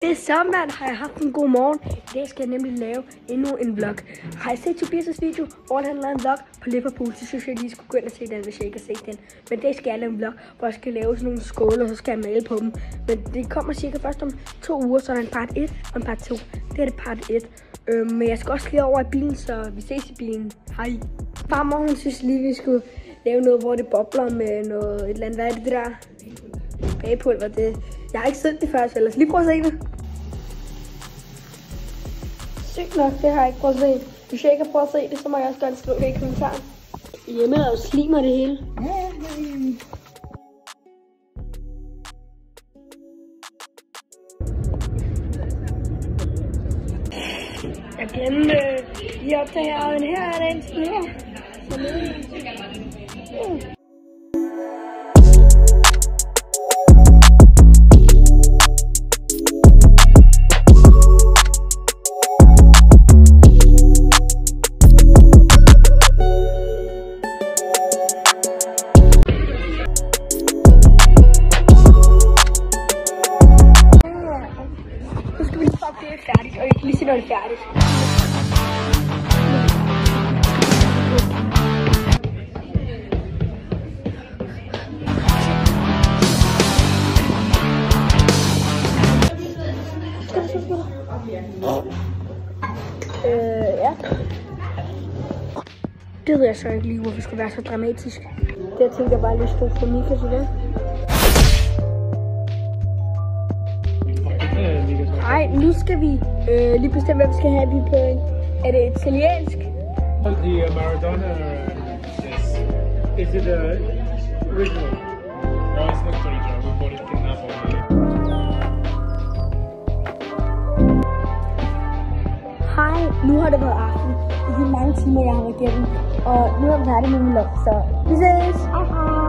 Det er sommeren, har jeg haft en god morgen. I dag skal jeg nemlig lave endnu en vlog. Har I set Tobias' video, hvor han lavede en vlog på Liverpool, så synes jeg lige skulle gå ind og se den, hvis jeg ikke har set den. Men det skal jeg lave en vlog, hvor jeg skal lave sådan nogle skåle, og så skal jeg male på dem. Men det kommer cirka først om 2 uger, så er der en part 1 og en part 2. Det er det part 1. Men jeg skal også lige over i bilen, så vi ses i bilen. Hej. Farmor, hun synes lige, vi skulle lave noget, hvor det bobler med noget, et eller andet. Hvad er det der? Bagepulver, det. Jeg har ikke set det før, så lad os lige prøve at se det. Sygt nok, det har jeg ikke prøvet at se. Hvis jeg ikke har prøvet at se det, så må jeg også godt skrive det i kommentaren. Hjemme er jo slimer det hele. Jeg glemte lige optage, men her er den spiller. Det er færdigt, og jeg kan lige se, når det er færdigt. Ja. Det ved jeg så ikke lige, hvorfor det skulle være så dramatisk. Det jeg tænker bare lige stå for Mika til det. Nej, nu skal vi lige bestemme, hvad vi skal have på. Er det italiensk? The Maradona, yes. Is it original? No, it's not original. We bought it from Napoli. Hej, nu har det været aften. Det er mange timer, jeg har været igennem. Og nu er jeg færdig med min vlog, så vi ses! Hej hej!